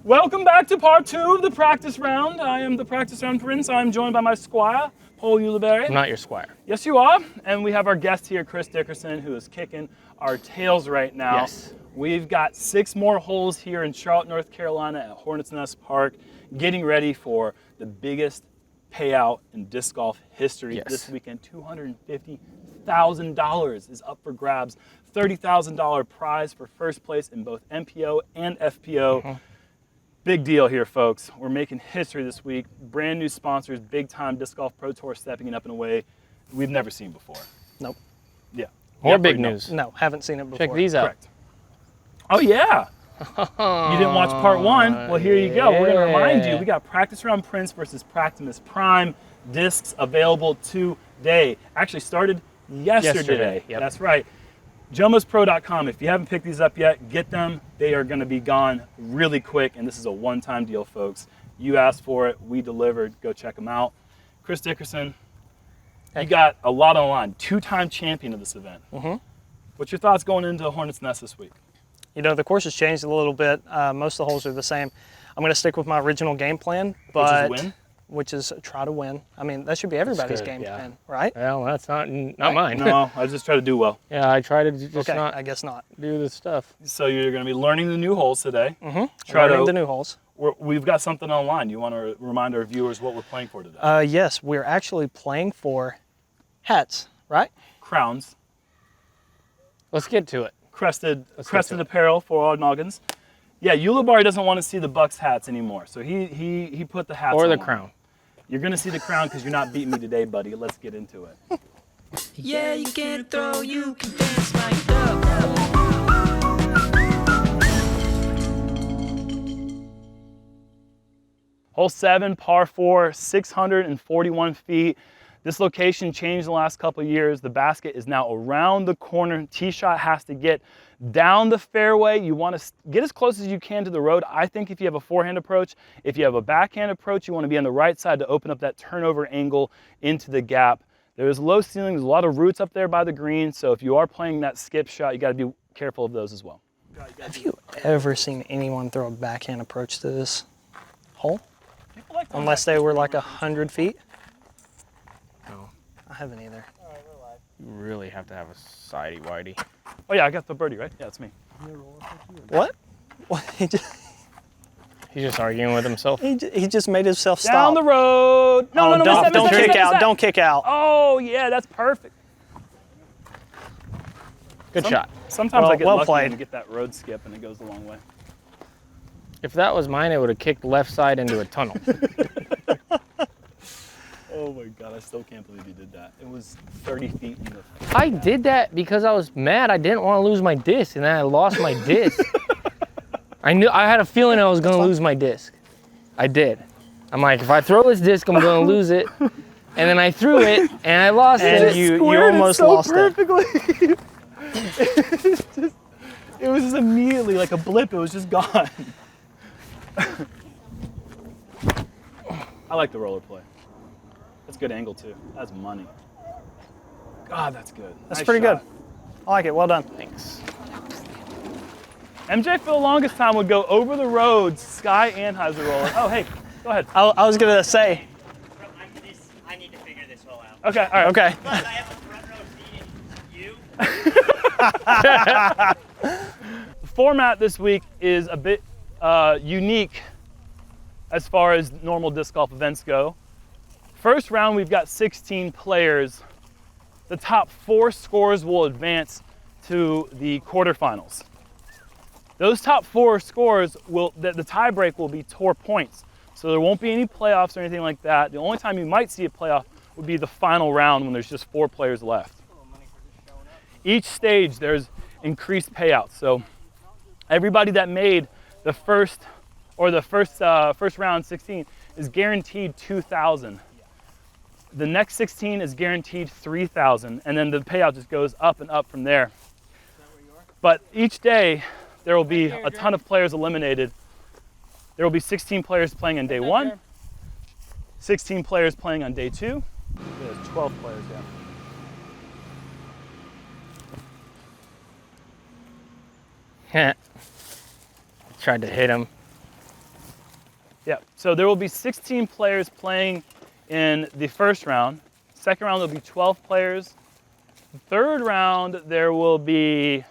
Welcome back to part 2 of the practice round. I am the practice round prince. I'm joined by my squire, Ulibarri. I'm not your squire. Yes, you are. And we have our guest here, Chris Dickerson, who is kicking our tails right now. Yes. We've got 6 more holes here in Charlotte, North Carolina at Hornets Nest Park, getting ready for the biggest payout in disc golf history this weekend. $250,000 is up for grabs. $30,000 prize for first place in both MPO and FPO. Big deal here, folks. We're making history this week. Brand new sponsors, big time Disc Golf Pro Tour stepping it up in a way we've never seen before. Nope. Yeah. More big news. No, haven't seen it before. Check these out. Correct. Oh, yeah. You didn't watch part 1? Well, here you go. We're going to remind you, we got Practice Round Prince versus Practimus Prime discs available today. Actually started yesterday. Yep. That's right. JomezPro.com. If you haven't picked these up yet, get them. They are going to be gone really quick, and this is a one-time deal, folks. You asked for it. We delivered. Go check them out. Chris Dickerson, you got a lot on the line. 2-time champion of this event. What's your thoughts going into Hornets Nest this week? You know, the course has changed a little bit. Most of the holes are the same. I'm going to stick with my original game plan, but Which is win? Which is try to win. I mean, that should be everybody's game plan, right? Well, that's not mine. No, I just try to do well. Yeah, I try to just I guess not. do this stuff. So you're going to be learning the new holes today. Learning the new holes. We've got something online. You want to remind our viewers what we're playing for today? Yes, we're actually playing for hats, right? Crowns. Let's get to it. Crested apparel for all noggins. Yeah, Ulibarri doesn't want to see the Bucks hats anymore, so he put the hats Or the on. crown. You're going to see the crown because you're not beating me today, buddy. Let's get into it. Yeah, you can throw, you can dance like that. Hole 7, par 4, 641 feet. This location changed in the last couple of years. The basket is now around the corner. Tee shot has to get down the fairway. You want to get as close as you can to the road. I think if you have a forehand approach, if you have a backhand approach, you want to be on the right side to open up that turnover angle into the gap. There's low ceilings, a lot of roots up there by the green, so if you are playing that skip shot, you got to be careful of those as well. Have you ever seen anyone throw a backhand approach to this hole? Unless they were like 100 feet? No. I haven't either. You really have to have a sidey whitey. Oh yeah, I got the birdie, right? Yeah, it's me. What? He He's just arguing with himself. just made himself stop. Down the road. No, Don't kick out. Don't kick out. Oh yeah, that's perfect. Good shot. Sometimes I get well lucky played. and get that road skip and it goes the long way. If that was mine, it would have kicked left side into a tunnel. Oh my God, I still can't believe you did that. It was 30 feet in the... I did that because I was mad. I didn't want to lose my disc, and then I lost my disc. I had a feeling I was going to lose my disc. I did. I'm like, if I throw this disc, I'm going to lose it. And then I threw it, and I lost And it. you almost lost it. It was just immediately like a blip. It was just gone. I like the roller play. That's a good angle too. That's money. God, that's good. That's Nice pretty shot. good. I like it. Well done. Thanks. MJ for the longest time would go over the road, sky and high as a roller. Oh, hey, go ahead. I was going to say. I need to figure this whole out. Okay, all right. Okay. Plus, I have a front row seat you. The format this week is a bit unique as far as normal disc golf events go. First round, we've got 16 players. The top 4 scores will advance to the quarterfinals. Those top 4 scores the tie break will be tour points. So there won't be any playoffs or anything like that. The only time you might see a playoff would be the final round when there's just 4 players left. Each stage, there's increased payouts. So everybody that made the first round 16 is guaranteed $2,000. The next 16 is guaranteed $3,000, and then the payout just goes up and up from there. But each day, there will be a ton of players eliminated. There will be 16 players playing on day 1, 16 players playing on day 2. There's 12 players down. Tried to hit him. Yeah, so there will be 16 players playing in the first round. Second round, there'll be 12 players. The third round, there will be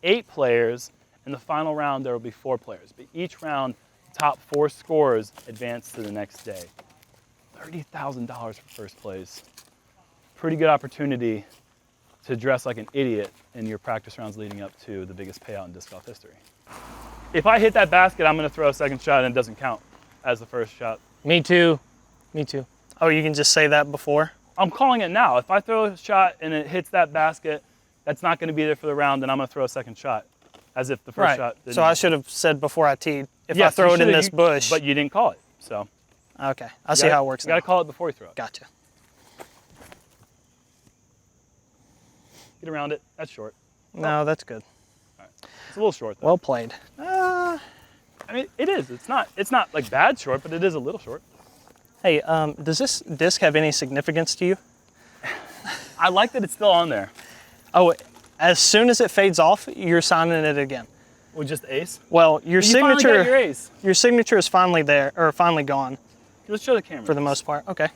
8 players. In the final round, there will be 4 players. But each round, top 4 scorers advance to the next day. $30,000 for first place. Pretty good opportunity to dress like an idiot in your practice rounds leading up to the biggest payout in disc golf history. If I hit that basket, I'm going to throw a second shot and it doesn't count as the first shot. Me too. Me too. Oh, you can just say that before? I'm calling it now. If I throw a shot and it hits that basket, that's not going to be there for the round, then I'm going to throw a second shot, as if the first shot didn't. So I should have said before I teed, if I Yes, throw you it in should've, this bush. But you didn't call it, so. Okay, I see how it works You now. got to call it before you throw it. Gotcha. Get around it. That's short. No, that's good. It's a little short, though. Well played. I mean, it is. It's not like bad short, but it is a little short. Hey, does this disc have any significance to you? I like that it's still on there. Oh, as soon as it fades off, you're signing it again. With just ace. Well, your You finally got signature, your ace. your signature is finally there, or finally gone Let's show the camera. for the most part. Okay.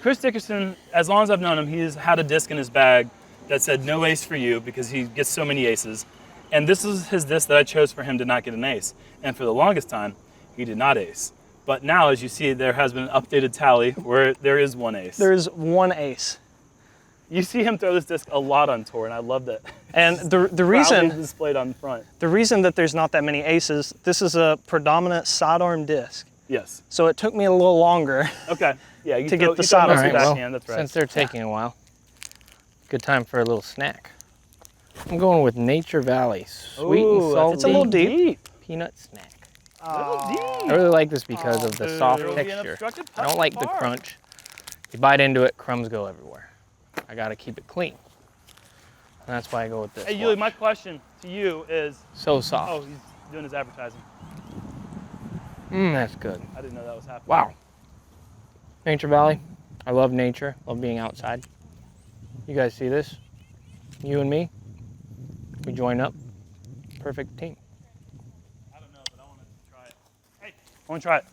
Chris Dickerson, as long as I've known him, he's had a disc in his bag that said no ace for you because he gets so many aces. And this is his disc that I chose for him to not get an ace. And for the longest time, he did not ace. But now, as you see, there has been an updated tally where there is 1 ace. There's 1 ace. You see him throw this disc a lot on tour, and I love that. And the Proudly reason displayed on front. the reason that there's not that many aces, this is a predominant sidearm disc. Yes. So it took me a little longer. Okay. Yeah. You To throw, get the you throw side most on of the it. backhand. That's right. Since they're taking a while, good time for a little snack. I'm going with Nature Valley, sweet and Ooh, salty that's a little deep. peanut snack. Little deep. I really like this because of the soft There will be an texture. obstructed I don't like the putt. crunch. You bite into it, crumbs go everywhere. I gotta keep it clean. And that's why I go with this. Hey, Yuli, Watch. my question to you is, So soft. oh, he's doing his advertising. That's good. I didn't know that was happening. Wow. Nature Valley. I love nature. Love being outside. You guys see this? You and me. We join up. Perfect team. I don't know, but I want to try it. Hey, I want to try it.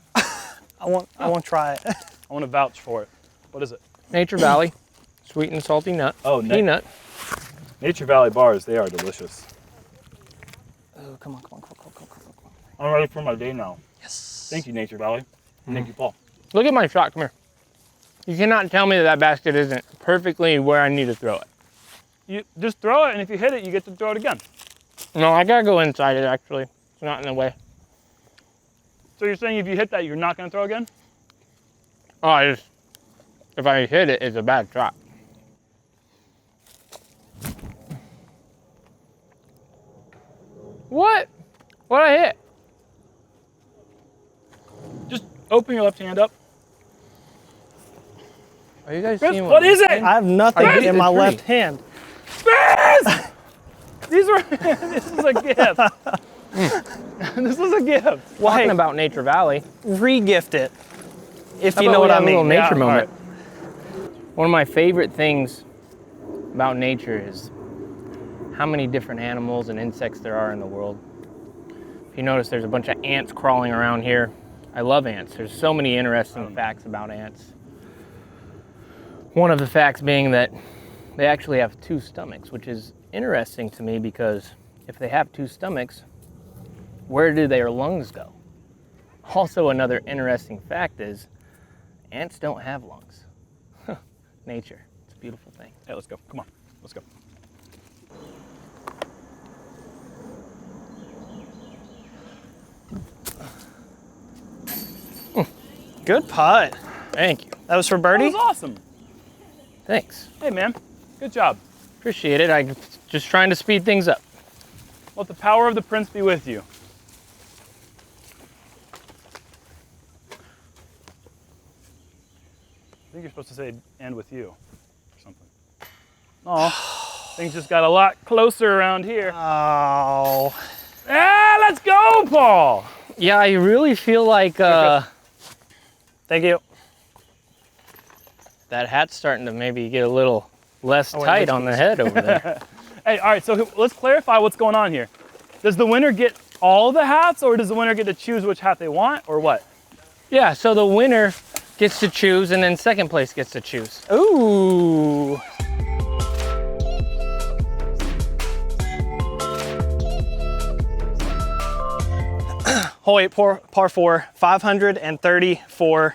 I want to try it. I want to vouch for it. What is it? Nature Valley. Sweet and salty nut. Oh, Peanut. Nature Valley bars, they are delicious. Oh, come on, come on, come on, come on, come on. I'm ready for my day now. Yes. Thank you, Nature Valley. Thank you, Paul. Look at my shot. Come here. You cannot tell me that that basket isn't perfectly where I need to throw it. You just throw it, and if you hit it, you get to throw it again. No, I gotta go inside it actually. It's not in the way. So you're saying if you hit that, you're not going to throw again? Oh, if I hit it, it's a bad shot. What? What'd I hit? Just open your left hand up. Are you guys Chris, seeing what is it? I have nothing Chris, in my it's left pretty. hand. Chris! These were, this is a gift. This was a gift. Well, Talking hey, about Nature Valley. re-gift it, if How you about know we what I have a little mean. nature Yeah, moment. One of my favorite things about nature is how many different animals and insects there are in the world. If you notice, there's a bunch of ants crawling around here. I love ants. There's so many interesting facts about ants. One of the facts being that they actually have 2 stomachs, which is interesting to me because if they have 2 stomachs, where do their lungs go? Also, another interesting fact is ants don't have lungs. Nature, it's a beautiful thing. Hey, let's go. Come on. Let's go. Good putt. Thank you. That was for That birdie? was awesome. Thanks. Hey, man. Good job. Appreciate it. I'm just trying to speed things up. Let the power of the prince be with you. I think you're supposed to say "and with you" or something. Oh, things just got a lot closer around here. Oh. Ah, let's go, Paul. Yeah, I really feel like Thank you. that hat's starting to maybe get a little less wait, tight let's on the head over there. Hey, all right, so let's clarify what's going on here. Does the winner get all the hats, or does the winner get to choose which hat they want, or what? Yeah, so the winner gets to choose, and then second place gets to choose. Ooh. Hole 8, par 4, 534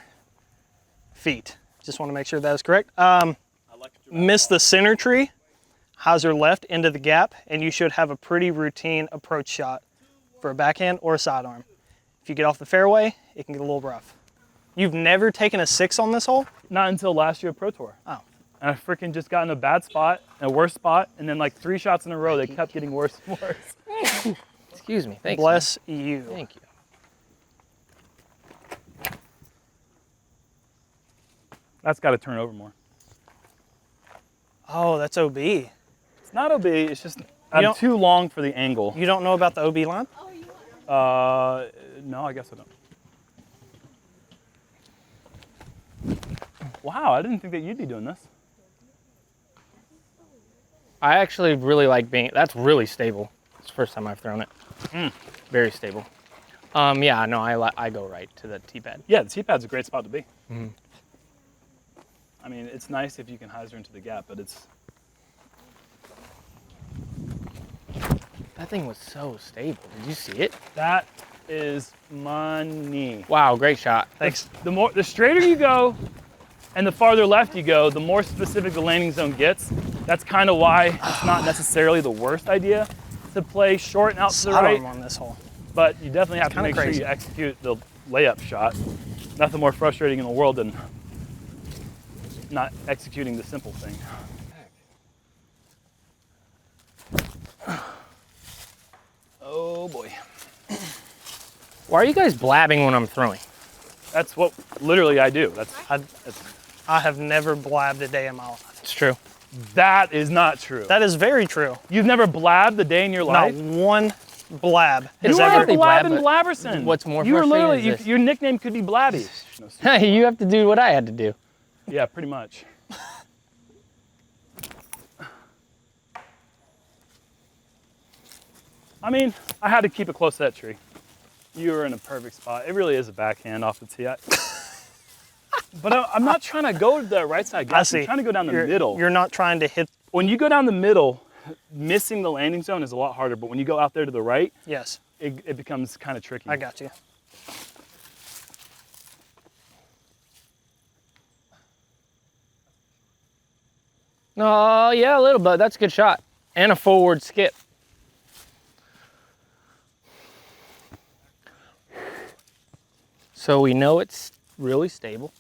feet. Just want to make sure that is correct. Miss the center tree, hyzer left into the gap, and you should have a pretty routine approach shot for a backhand or a sidearm. If you get off the fairway, it can get a little rough. You've never taken a 6 on this hole? Not until last year at Pro Tour. Oh. And I freaking just got in a bad spot, a worse spot, and then like 3 shots in a row, they kept getting worse and worse. Excuse me. Thanks. Bless you. Thank you. That's got to turn over more. Oh, that's OB. It's not OB, it's just I'm don't- too long for the angle. You don't know about the OB line? No, I guess I don't. Wow, I didn't think that you'd be doing this. I actually really like being, that's really stable. It's the first time I've thrown it. Very stable. Yeah, no, I go right to the tee pad. Yeah, the tee pad's a great spot to be. I mean, it's nice if you can hyzer into the gap, but it's... That thing was so stable. Did you see it? That is money. Wow, great shot. Thanks. The straighter you go and the farther left you go, the more specific the landing zone gets. That's kind of why it's not necessarily the worst idea to play short and out to the right, Sidearm on this hole. but you definitely have to kinda make sure crazy. you execute the layup shot. Nothing more frustrating in the world than not executing the simple thing. Oh boy. Why are you guys blabbing when I'm throwing? That's what literally I do. I have never blabbed a day in my life. It's true. That is not true. That is very true. You've never blabbed a day in your Not life? one blab You has are ever. They Blab blab, and but Blabberson. what's more you were frustrating literally, is this. your nickname could be Blabby. Hey, you have to do what I had to do. Yeah, pretty much. I mean, I had to keep it close to that tree. You were in a perfect spot. It really is a backhand off the tee. But I'm not trying to go to the right side. I see. I'm trying to go down the You're- middle. You're not trying to hit. When you go down the middle, missing the landing zone is a lot harder. But when you go out there to the right, Yes, it becomes kind of tricky. I got you. Oh, yeah, a little bit. That's a good shot. And a forward skip. So we know it's really stable.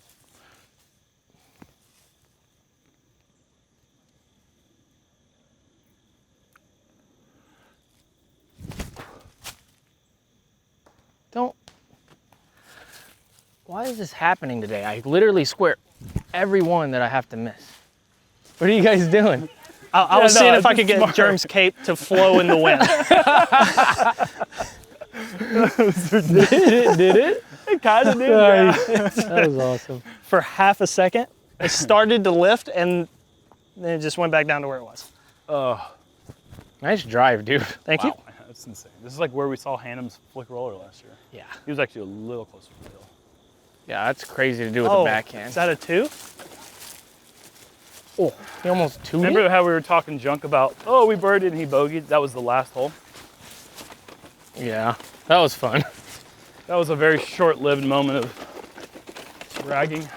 Don't. Why is this happening today? I literally square every one that I have to miss. What are you guys doing? I was no, seeing if it's I could get smart. Jerm's cape to flow in the wind. Did it? It kind of did. Yeah. That was awesome. For half a second, it started to lift and then it just went back down to where it was. Oh, Nice drive, dude. Thank you. wow. That's insane. This is like where we saw Hannum's flick roller last year. Yeah. He was actually a little closer to the hill. Yeah, that's crazy to do with Oh, a backhand. is that a 2? Oh, he almost two. Remember how we were talking junk about, oh, we birdied and he bogeyed? That was the last hole. Yeah, that was fun. That was a very short-lived moment of bragging.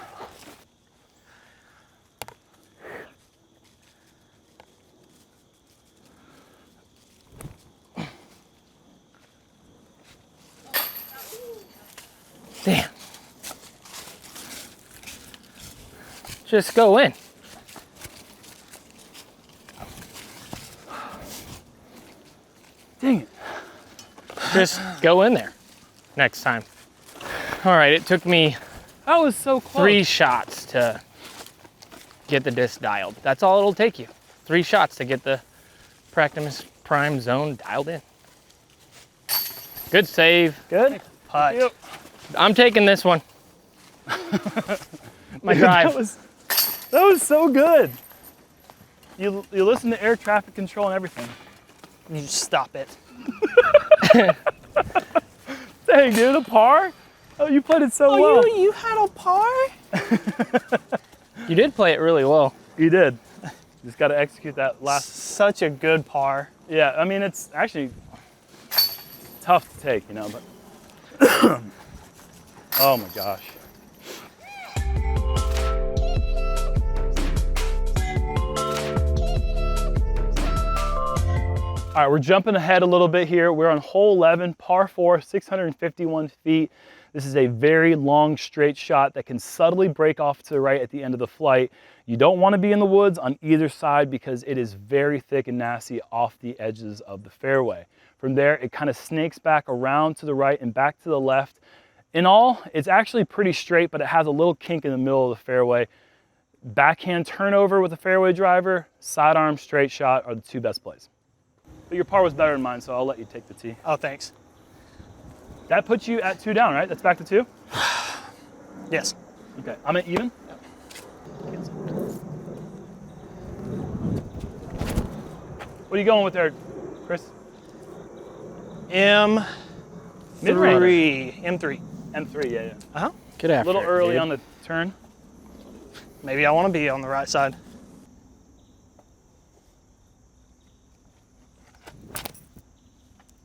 Damn. Just go in. Dang it. Just go in there next time. All right, it took me That was so close. 3 shots to get the disc dialed. That's all it'll take you. 3 shots to get the practice prime zone dialed in. Good save. Good? Putt. Yep. I'm taking this one. My drive. That was so good. You listen to air traffic control and everything. You stop it. Dang, dude, a par? Oh, you played it so well. you had a par? You did play it really well. You did. Just got to execute that last. Such a good par. Yeah, I mean, it's actually tough to take, you know, but. Oh my gosh. All right, we're jumping ahead a little bit here. We're on hole 11, par 4, 651 feet. This is a very long straight shot that can subtly break off to the right at the end of the flight. You don't want to be in the woods on either side because it is very thick and nasty off the edges of the fairway. From there, it kind of snakes back around to the right and back to the left. In all, it's actually pretty straight, but it has a little kink in the middle of the fairway. Backhand turnover with a fairway driver, sidearm straight shot are the two best plays. But your par was better than mine, so I'll let you take the tee. Oh, thanks. That puts you at 2 down, right? That's back to 2? Yes. Okay, I'm at even? What are you going with there, Chris? M3. Mid-range. M3. M3, yeah. Uh-huh. Good A after. little early dude. on the turn. Maybe I want to be on the right side.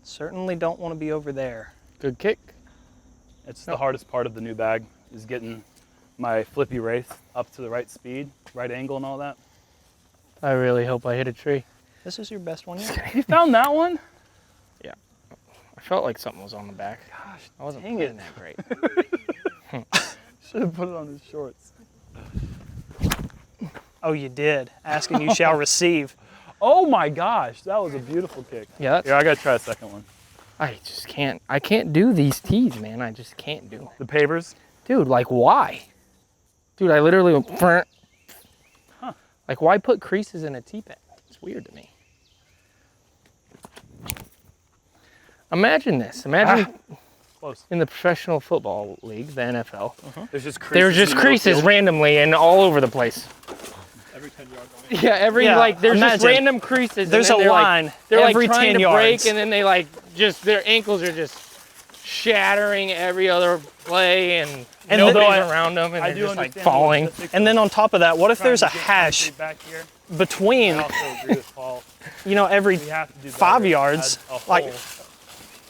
Certainly don't want to be over there. Good kick. It's the hardest part of the new bag, is getting my flippy wraith up to the right speed, right angle and all that. I really hope I hit a tree. This is your best one yet? You found that one? Yeah. I felt like something was on the back. Gosh, I wasn't dang playing it. that great. Should have put it on his shorts. Oh, you did. Asking you shall receive. Oh my gosh, that was a beautiful kick. Yeah, that's, Here, I gotta try a second one. I just can't. I can't do these tees, man. I just can't do them. The pavers? Dude, like why? Dude, I literally went, Huh. Like why put creases in a tee pad? It's weird to me. Imagine this. Imagine Close. in the professional football league, the NFL, There's just creases. there were just in the middle creases field. randomly and all over the place. Every 10 yards. Yeah, Yeah, like there's just imagine. random creases. and There's then a they're line they're every like trying 10 to break, yards. and then they like just their ankles are just shattering every other play, and And nobody's then- around them, and I they're do just like understand the falling. logistics And then on top of that, what if trying there's to a get hash concrete back here. between, I also agree with Paul. every We have to do 5 better yards, as a like whole.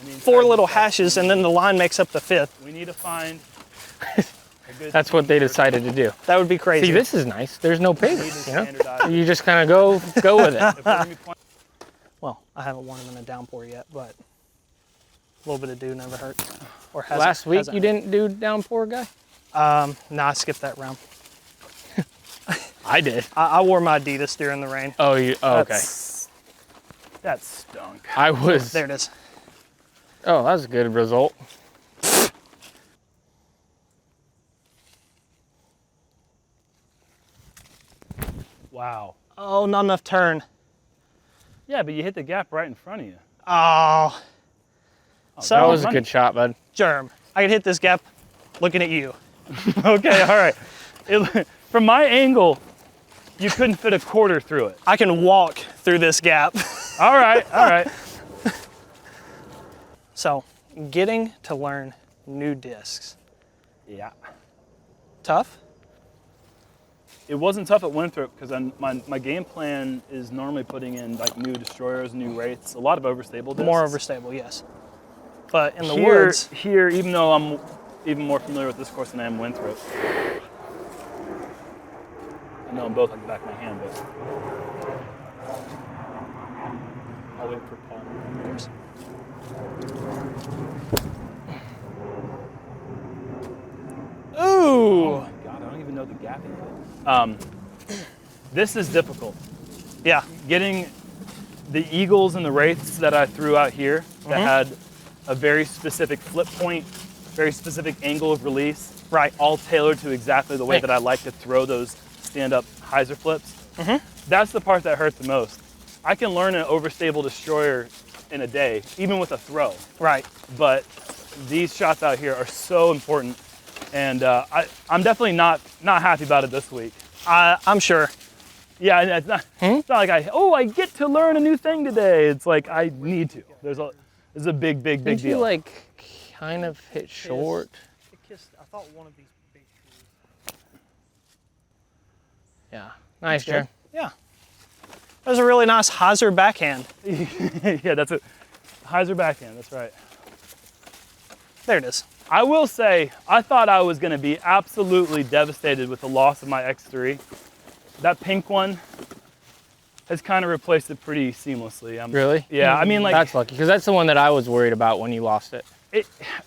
I mean, 4 inside little the- hashes, and then the line makes up the 5th? We need to find a good That's what they decided to do. That would be crazy. See, this is nice. There's no We need to pavers, you know. standardize. You just kind of go with it. If we're gonna be playing- Well, I haven't worn them in a downpour yet, but a little bit of dew never hurts. Or hasn't, Last week hasn't you didn't do downpour, guy. Nah, I skipped that round. I did. I wore my Adidas during the rain. Oh, you? Oh, okay. That stunk. I was. There it is. Oh, that's a good result. Wow. Oh, not enough turn. Yeah, but you hit the gap right in front of you. Oh, Oh, So- That was a good shot, bud. Jerm. I could hit this gap looking at you. Okay, all right. From my angle, you couldn't fit a quarter through it. I can walk through this gap. All right, all right. So, getting to learn new discs. Yeah. Tough? It wasn't tough at Winthrop because my game plan is normally putting in like new destroyers, new wraiths, a lot of overstable discs. More overstable, yes. But in the here, woods, Here, even though I'm even more familiar with this course than I am Winthrop. I know them both like the back of my hand, but I'll wait for Paul. Cheers. Ooh! Oh my God, I don't even know the gap in it. This is difficult. Yeah, Getting the eagles and the wraiths that I threw out here that had a very specific flip point, very specific angle of release, right. all tailored to exactly the way Hey. that I like to throw those stand-up hyzer flips. That's the part that hurt the most. I can learn an overstable destroyer in a day, even with a throw. Right. But these shots out here are so important, and I'm definitely not happy about it this week. I'm sure. Yeah, and it's not like I get to learn a new thing today. It's like I need to. There's a big Didn't you deal. like kind of hit short? thought one of these big trees. Yeah. Nice, Good. Jerm. Yeah. That was a really nice hyzer backhand. Yeah, that's it. Hyzer backhand, that's right. There it is. I will say, I thought I was gonna be absolutely devastated with the loss of my X3. That pink one has kind of replaced it pretty seamlessly. Really? Yeah, I mean, like, That's lucky, because that's the one that I was worried about when you lost it.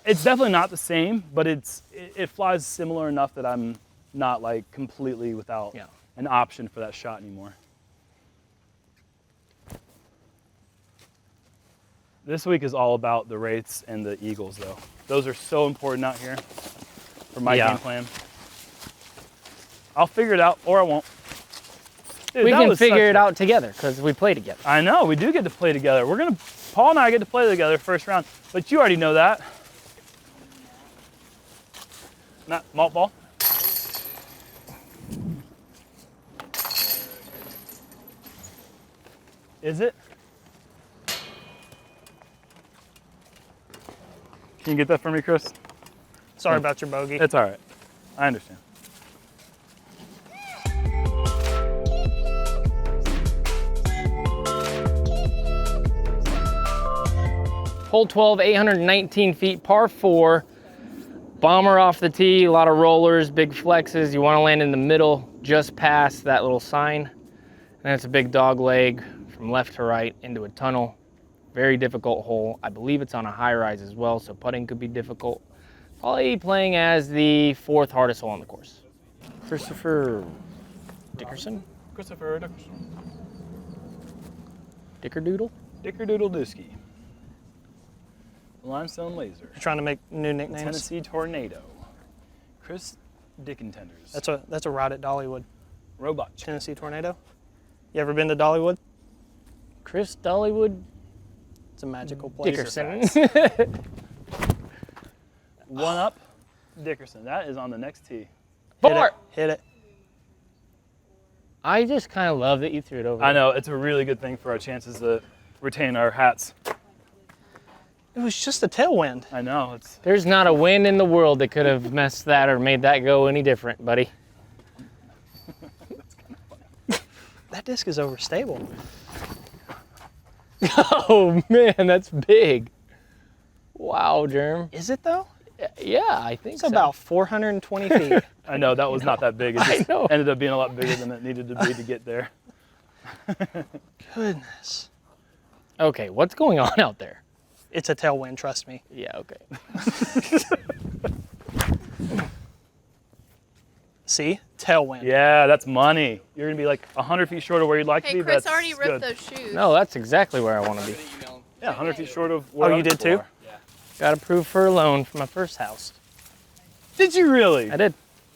it's definitely not the same, but it flies similar enough that I'm not like completely without an option for that shot anymore. This week is all about the Wraiths and the Eagles, though. Those are so important out here for my game plan. I'll figure it out, or I won't. Dude, We can figure it out together because we play together. I know, we do get to play together. Paul and I get to play together first round, but you already know that. Not malt ball. Is it? Can you get that for me, Chris? Sorry about your bogey. It's all right. I understand. Hole 12, 819 feet, par 4. Bomber off the tee, a lot of rollers, big flexes. You want to land in the middle, just past that little sign. And it's a big dog leg from left to right into a tunnel. Very difficult hole. I believe it's on a high rise as well, so putting could be difficult. Probably playing as the 4th hardest hole on the course. Christopher Dickerson? Christopher Dickerson. Dickerdoodle? Dickerdoodle Dooski. Limestone Laser. You're trying to make new nicknames. Tennessee Tornado. Chris Dickentenders. That's a ride at Dollywood. Robot. Tennessee Tornado. You ever been to Dollywood? Chris Dollywood It's a magical place. Dickerson. One up, Dickerson. That is on the next tee. Bar! Hit it. I just kind of love that you threw it over. I know, it's a really good thing for our chances to retain our hats. It was just a tailwind. I know, it's There's not a wind in the world that could have messed that or made that go any different, buddy. That disc is overstable. Oh man, that's big. Wow, Jerm. Is it though? Yeah, I think It's so. about 420 feet. I know, that was not that big. It just know. ended up being a lot bigger than it needed to be to get there. Goodness. Okay, what's going on out there? It's a tailwind, trust me. Yeah, okay. See? Tailwind. Yeah, that's money. You're gonna be like 100 feet short of where you'd like to Hey, be, but Chris that's already good. ripped those shoes. No, that's exactly where I want to be. Yeah, 100 feet short of where Oh, you other did people too? are. Got approved for a loan for my first house. Did you really? I did.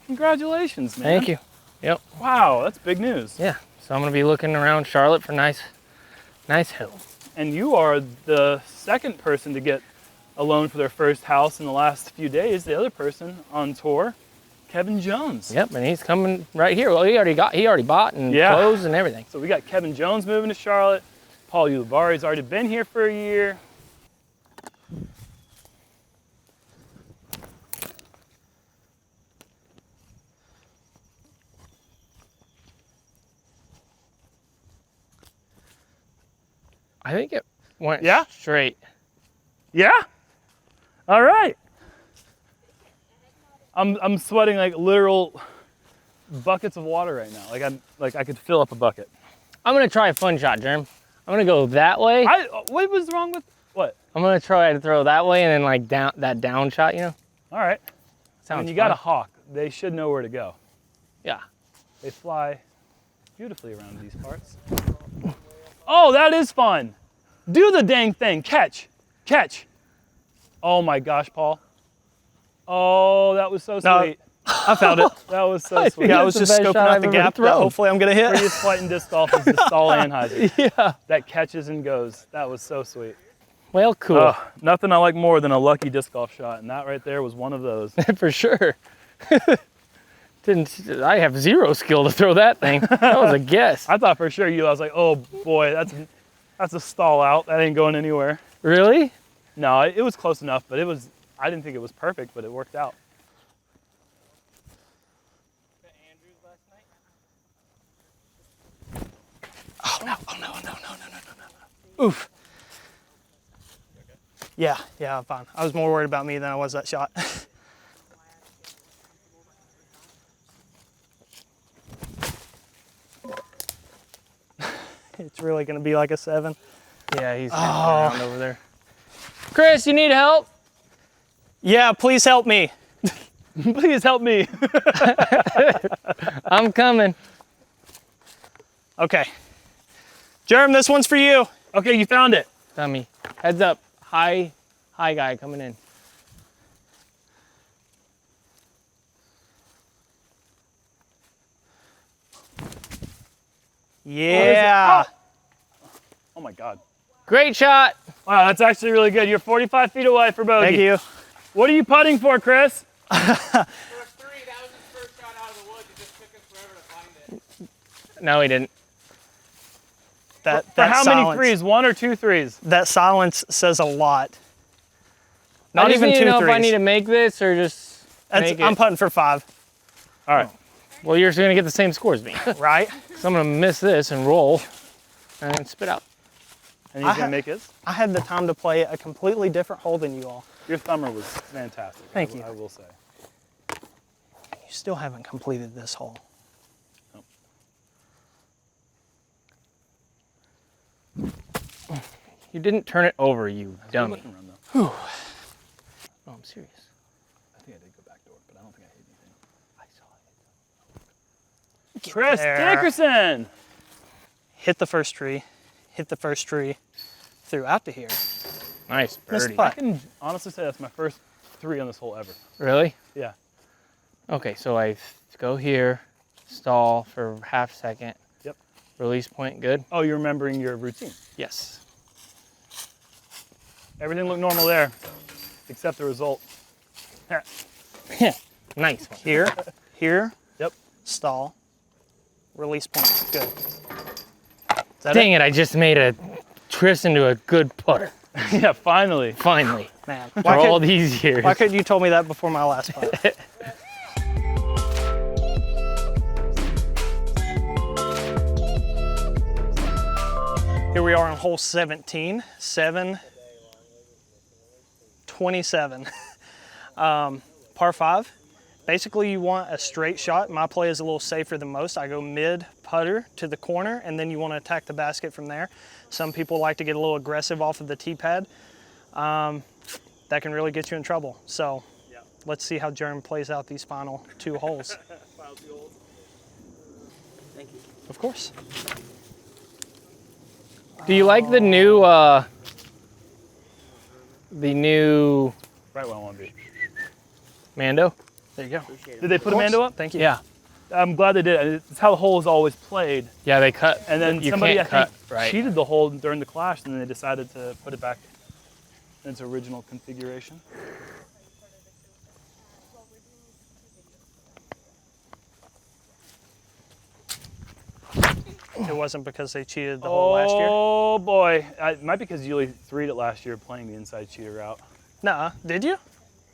Congratulations, man. Thank you. Yep. Wow, that's big news. Yeah. So I'm gonna be looking around Charlotte for nice hills. And you are the second person to get a loan for their first house in the last few days. The other person on tour, Kevin Jones. Yep, and he's coming right here. Well, he already bought and Yeah. closed and everything. So we got Kevin Jones moving to Charlotte. Paul Ulibarri's already been here for a year. I think it went Yeah? straight. Yeah? All right. I'm sweating like literal buckets of water right now. Like I could fill up a bucket. I'm gonna try a fun shot, Jerm. I'm gonna go that way. What was wrong with what? I'm gonna try to throw that way and then like down shot, you know? All right. Sounds When you got a fun. hawk, they should know where to go. Yeah. They fly beautifully around these parts. Oh, that is fun. Do the dang thing. Catch. Catch. Oh my gosh, Paul. Oh, that was so No. sweet. I found it. That was so sweet. Yeah, I That's was the just best scoping shot out I've the ever gap that thrown. hopefully I'm gonna hit. Prettiest flight in disc golf is the stall Anheuser. Yeah. That catches and goes. That was so sweet. Well, cool. Oh, nothing I like more than a lucky disc golf shot, and that right there was one of those. For sure. I have zero skill to throw that thing. That was a guess. I thought for sure I was like, oh boy, that's a stall out. That ain't going anywhere. Really? No, it was close enough, but I didn't think it was perfect, but it worked out. Oof. Yeah, I'm fine. I was more worried about me than I was that shot. It's really gonna be like a 7. Yeah, he's hanging around over there. Chris, you need help? Yeah, please help me. Please help me. I'm coming. Okay. Jerm, this one's for you. Okay, you found it. Dummy. Heads up. High guy coming in. Yeah. Oh my God. Great shot. Wow, that's actually really good. You're 45 feet away for bogey. Thank you. What are you putting for, Chris? No, he didn't. That For how silence, many threes? 1 or 2 threes? That silence says a lot. Not I just even need 2 to know threes. if I need to make this or just make it. I'm putting for 5, All right. Well, you're going to get the same score as me. right? So I'm going to miss this and roll and spit out. And he's going to make his? I had the time to play a completely different hole than you all. Your thumber was fantastic. Thank you. I will say. You still haven't completed this hole. You didn't turn it over, you dummy. Looking around, though. No, I'm serious. I think I did go back door, but I don't think I hit anything. I saw it. Chris there. Dickerson. Hit the first tree. Hit the first tree. Threw out to here. Nice Missed birdie. putt. I can honestly say that's my first 3 on this hole ever. Really? Yeah. Okay, so I go here, stall for half a second. Yep. Release point, good? Oh, you're remembering your routine. Yes. Everything looked normal there, except the result. Nice one. Here, here, Yep. stall, release point. Good. Is that Dang it, I just made a twist into a good putter. Yeah, finally. Finally. Man, For all these years. why couldn't you told me that before my last putt? Here we are on hole 17, 727. Par 5. Basically, you want a straight shot. My play is a little safer than most. I go mid putter to the corner, and then you want to attack the basket from there. Some people like to get a little aggressive off of the tee pad. That can really get you in trouble. So let's see how Jerm plays out these final 2 holes. Thank you. Of course. Do you like the new Right where I want to be. Mando? There you go. Appreciate it. Did they put a Mando up? Thank you. Yeah. I'm glad they did. It's how the hole is always played. Yeah, they cut. And then you somebody, can't I cut, think, right? cheated the hole during the clash, and then they decided to put it back in its original configuration. It wasn't because they cheated the hole last year. Oh boy, it might be because Yuli 3'd it last year playing the inside cheater route. Nuh-uh. Did you?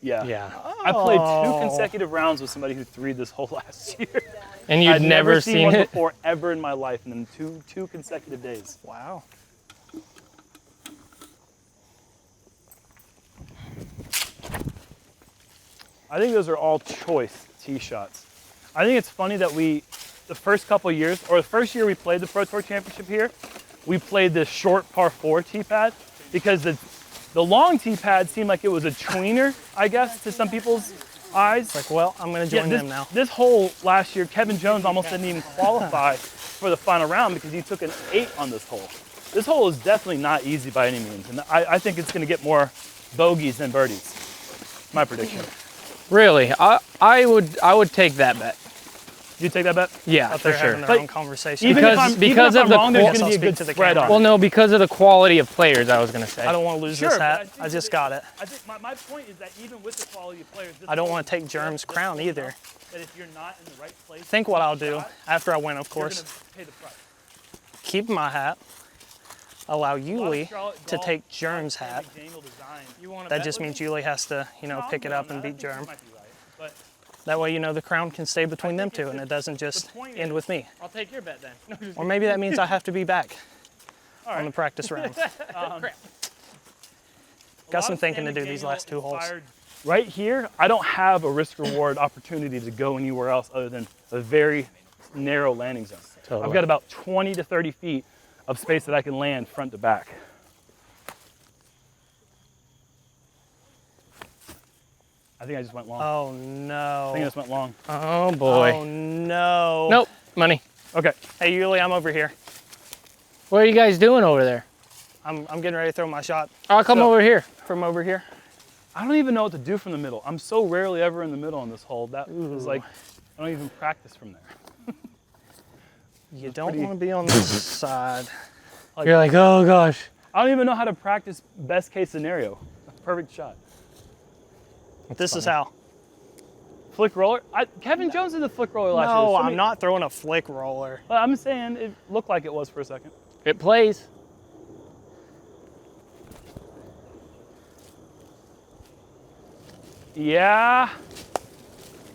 Yeah. Yeah. I played 2 Oh. consecutive rounds with somebody who 3'd this hole last year. And you'd I'd never seen seen one it? before ever in my life, and then two consecutive days. Wow. I think those are all choice tee shots. I think it's funny that the first couple years, or the first year we played the Pro Tour Championship here, we played this short par 4 tee pad because the long tee pad seemed like it was a tweener, I guess, to some people's eyes. Like, well, I'm going to join them now. This hole last year, Kevin Jones almost didn't even qualify for the final round because he took an 8 on this hole. This hole is definitely not easy by any means, and I think it's going to get more bogeys than birdies. My prediction. Really? I would take that bet. You take that bet? Yeah, Out for there having sure. their But own conversation. Even Because- if because I'm of the wrong, there's qual- going to be a I'll good speak to the spread camera. on. Well, no, because of the quality of players, I was going to say. I don't want to lose Sure, this but I hat. think I just got it. I think my point is that even with the quality of players, this I don't hole want to take is Jerm's just crown good either. enough That if you're not in the right place, Think what I'll to do shot, after I win, of you're course. going to pay the price. Keep my hat. Allow A lot of Yuli Charlotte to golf, take a lot of Jerm's hat. McDaniel design. That just means Yuli has to, No, pick it I'm up and not. I beat think you Jerm. might be right, but That way, the crown can stay between them two, it's and a- it doesn't just the point end is- with me. I'll take your bet then. Or maybe that means I have to be back. on the practice round. Got some thinking to do these last 2 holes. Right here, I don't have a risk-reward opportunity to go anywhere else other than a very narrow landing zone. Totally. I've got about 20 to 30 feet of space that I can land front to back. I think I just went long. Oh no. I think I just went long. Oh boy. Oh no. Nope. Money. Okay. Hey Uli, I'm over here. What are you guys doing over there? I'm getting ready to throw my shot I'll come over here. from over here. I don't even know what to do from the middle. I'm so rarely ever in the middle on this hole. That was like, I don't even practice from there. You don't want to be on this side. You're like, oh gosh. I don't even know how to practice best case scenario. Perfect shot. This is how. Flick roller? Kevin Jones did the flick roller last year. No, There's so I'm many- not throwing a flick roller. Well, I'm saying it looked like it was for a second. It plays. Yeah.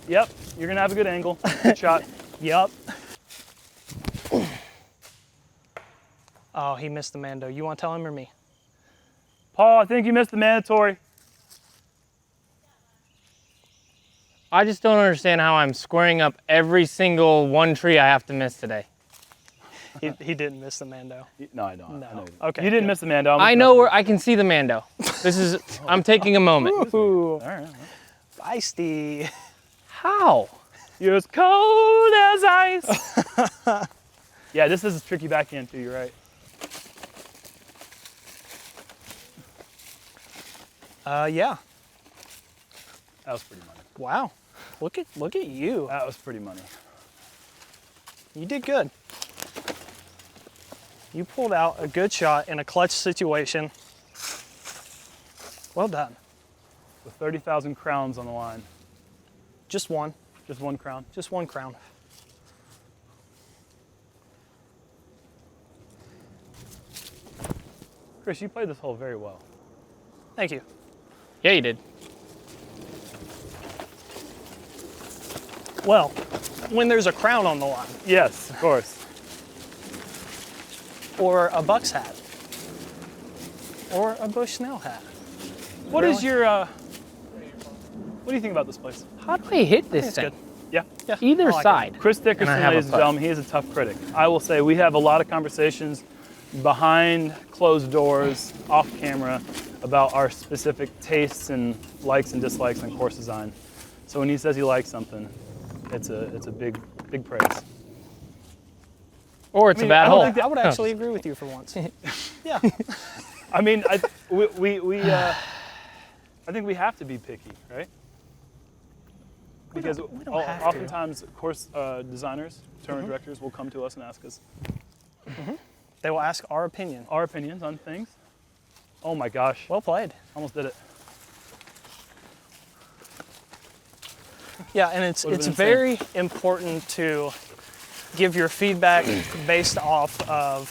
Yep. You're gonna have a good angle. Good shot. Yup. Oh, he missed the mando. You want to tell him or me? Paul, I think you missed the mandatory. I just don't understand how I'm squaring up every single one tree I have to miss today. He didn't miss the mando. No, I don't. No. I know you didn't. Okay, You didn't good. miss the Mando. I know where I can see the Mando. This is, I'm taking a moment. Ooh, All right. feisty. How? You're as cold as ice. Yeah, this is a tricky backhand too. You're right. Yeah. That was pretty money. Wow. Look at you. That was pretty money. You did good. You pulled out a good shot in a clutch situation. Well done. With 30,000 crowns on the line. Just one. Just one crown. Just one crown. Chris, you played this hole very well. Thank you. Yeah, you did. Well, when there's a crown on the line, Yes, of course. or a Bucks hat, or a Bush Snell hat. What is Really? your, what do you think about this place? How do I hit this It's thing? good. Yeah. Yeah. Either I like it. side. Chris Dickerson, And I have a ladies and putt. gentlemen, he is a tough critic. I will say we have a lot of conversations behind closed doors, off camera, about our specific tastes and likes and dislikes on course design. So when he says he likes something, it's a big praise. Or it's I mean, a bad I don't hole. think that- I would actually agree with you for once. Yeah. I mean, I think we have to be picky, right? Because we don't have to. oftentimes course designers, tournament directors will come to us and ask us They will ask our opinion. our opinions on things. Oh my gosh, Well played. almost did it. Yeah, and it's Would've been insane. very important to give your feedback based off of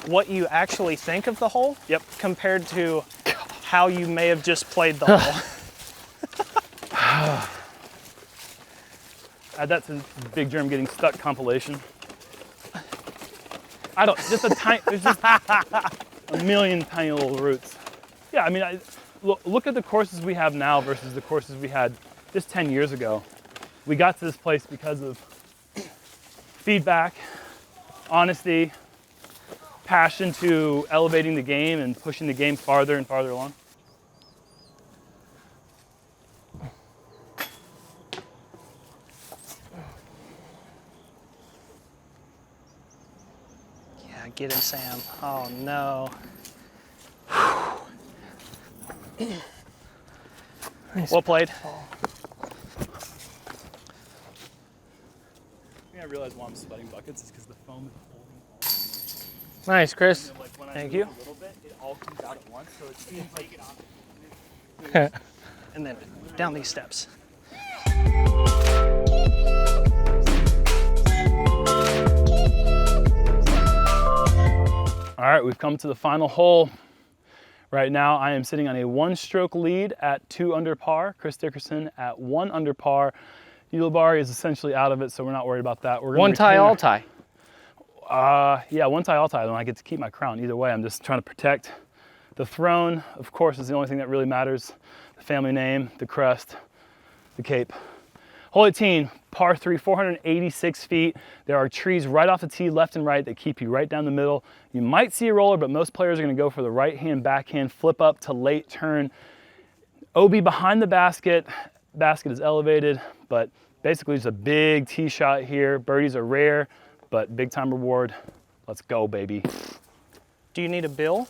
what you actually think of the hole. Yep. Compared to how you may have just played the hole. Add that to Big Jerm getting stuck compilation. I don't, just a tiny, there's just a million tiny little roots. Yeah, I mean, look at the courses we have now versus the courses we had just 10 years ago. We got to this place because of feedback, honesty, passion to elevating the game and pushing the game farther and farther along. Yeah, get him, Sam. Oh no. Well played. I think I realize why I'm sweating buckets is because the foam is holding. Nice, Chris. Like when I Thank move you. a little bit, it all comes out at once, so it seems like And then down these steps. All right, we've come to the final hole. Right now, I am sitting on a one-stroke lead at 2 under par. Chris Dickerson at 1 under par. Ulibarri is essentially out of it, so we're not worried about that. We're gonna One tie, retain all our- tie. Yeah, one tie, all tie, then I get to keep my crown. Either way, I'm just trying to protect the throne. Of course, is the only thing that really matters. The family name, the crest, the cape. Hole 18, par 3, 486 feet. There are trees right off the tee, left and right, that keep you right down the middle. You might see a roller, but most players are gonna go for the right hand, backhand, flip up to late turn. OB behind the basket. Basket is elevated, but basically just a big tee shot here. Birdies are rare, but big time reward. Let's go, baby. Do you need a bill?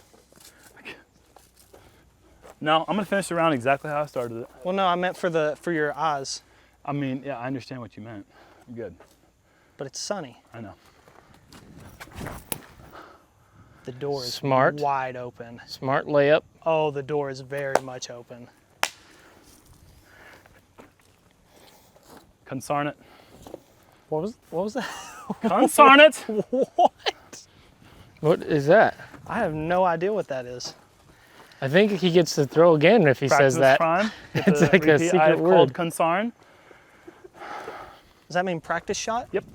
No, I'm gonna finish the round exactly how I started it. Well, no, I meant for your eyes, I mean, yeah, I understand what you meant. I'm good. but it's sunny. I know. The door is Smart. wide open. Smart layup. Oh, the door is very much open. Consarn it. What was that? Consarn it! What? What is that? I have no idea what that is. I think he gets to throw again if he Practice says that. Prime. It's like a secret I've word. called consarn. Does that mean practice shot? Yep.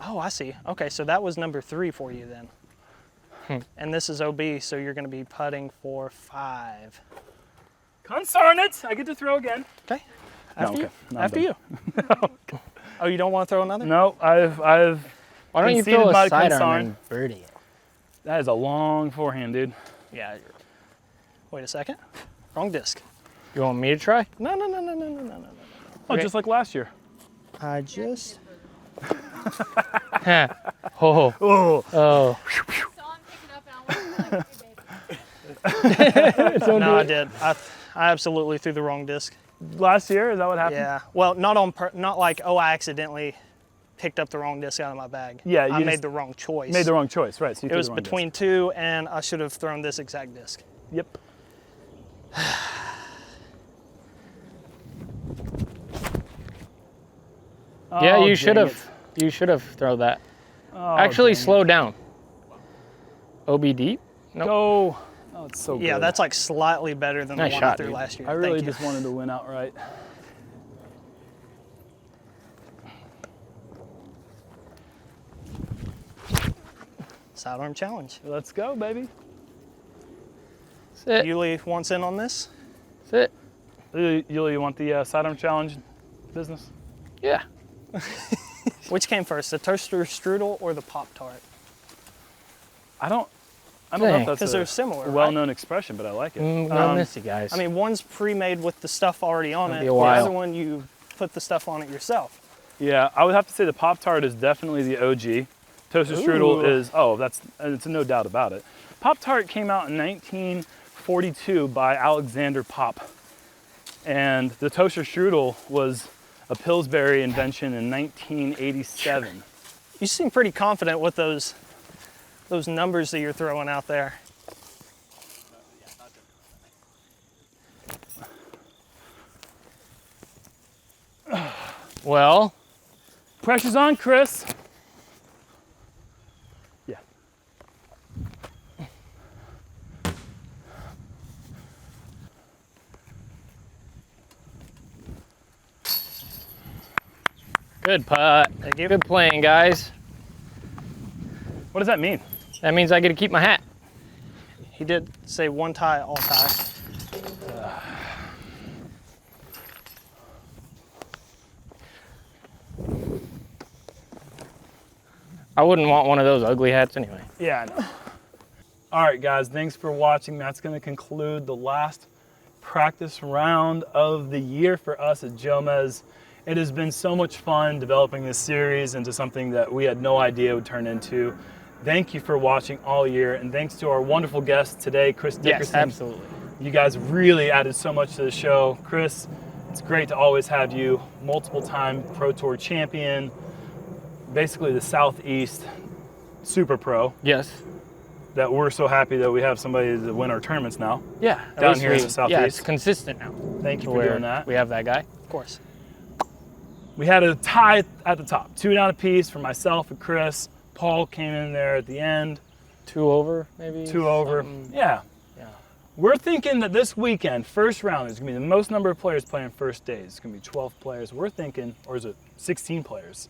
Oh, I see. Okay, so that was number 3 for you then. And this is OB, so you're going to be putting for 5. Consarn it! I get to throw again. Okay. After you. okay. No, I'm After done. you. Oh, you don't want to throw another? No, I've Why don't you conceded throw my a sidearm consarn. and birdie it? That is a long forehand, dude. Yeah. Wait a second. Wrong disc. You want me to try? No. Oh, Okay. just like last year. I just. Oh. Oh. Oh. Saw him pick it up and I was like, hey, baby. No, I did. I absolutely threw the wrong disc. Last year, is that what happened? Yeah. Well, not like, oh, I accidentally picked up the wrong disc out of my bag. Yeah, I you made just the wrong choice. Made the wrong choice, right? So you It threw was the wrong between 2, and I should have thrown this exact disc. disc. Yep. Yeah, Oh, you should dang have. You should have thrown that. it. Oh, Actually, dang it. slow down. OB deep? Nope. Go. Oh, it's so good. Yeah, that's like slightly better than Nice the one shot, I threw dude. last year. I really Thank you. just wanted to win outright. Sidearm challenge. Let's go, baby. Sit. Yuli wants in on this. Sit. Yuli, you want the sidearm challenge business? Yeah. Which came first, the toaster strudel or the Pop-Tart? I don't know Dang. if that's Because a they're similar, right? well-known expression, but I like it. I miss you guys. I mean, one's pre-made with the stuff already on It'll it. be a The while. other one, you put the stuff on it yourself. Yeah, I would have to say the Pop-Tart is definitely the OG. Toaster strudel is, it's no doubt about it. Pop-Tart came out in 1942 by Alexander Pop. And the toaster strudel was a Pillsbury invention in 1987. You seem pretty confident with those numbers that you're throwing out there. well, Pressure's on, Chris. Yeah. good putt. Thank you. Good playing, guys. What does that mean? That means I get to keep my hat. He did say one tie, all tie. I wouldn't want one of those ugly hats anyway. Yeah, I know. All right, guys, thanks for watching. That's going to conclude the last practice round of the year for us at Jomez. It has been so much fun developing this series into something that we had no idea it would turn into. Thank you for watching all year, and thanks to our wonderful guest today, Chris Dickerson. Yes, absolutely. You guys really added so much to the show. Chris, it's great to always have you. Multiple-time Pro Tour champion, basically the Southeast Super Pro. Yes. That we're so happy that we have somebody to win our tournaments now. Yeah. at Down least here in we- the Southeast. Yeah, it's consistent now. Thank you to for where doing that. We have that guy. Of course. We had a tie at the top, 2 down apiece for myself and Chris. Paul came in there at the end, 2 over, maybe. 2 over. something. Yeah. Yeah. We're thinking that this weekend, first round, there's gonna be the most number of players playing first days. It's gonna be 12 players. We're thinking, or is it 16 players?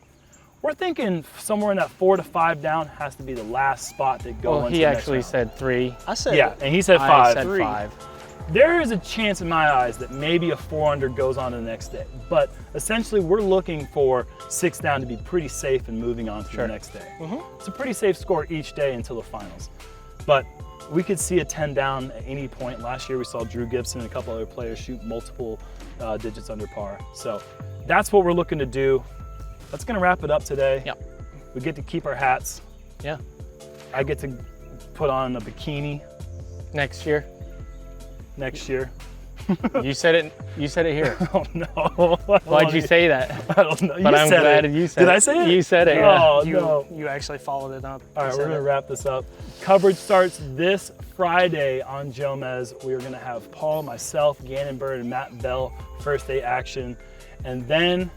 We're thinking somewhere in that 4 to 5 down has to be the last spot that go Well, into he the next actually round. said 3. I said Yeah, and he said I 5. said 5. There is a chance in my eyes that maybe a 4-under goes on to the next day. But essentially, we're looking for 6 down to be pretty safe and moving on to the next day. It's a pretty safe score each day until the finals. But we could see a 10 down at any point. Last year, we saw Drew Gibson and a couple other players shoot multiple digits under par. So that's what we're looking to do. That's going to wrap it up today. Yep. We get to keep our hats. Yeah. I get to put on a bikini Next year. next year. You said it here. Oh no. Why'd you say that? I don't know. But You I'm said glad it. you said Did it. I say it? You said it, yeah. Oh, you, no. you actually followed it up. All right, You we're said going to it. wrap this up. Coverage starts this Friday on Jomez. We are going to have Paul, myself, Gannon Bird, and Matt Bell first day action. And then,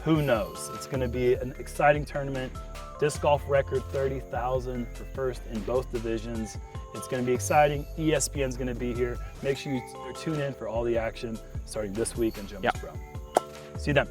who knows? It's going to be an exciting tournament. Disc golf record 30,000 for first in both divisions. It's going to be exciting. ESPN's going to be here. Make sure you tune in for all the action starting this week on JomezPro. See you then.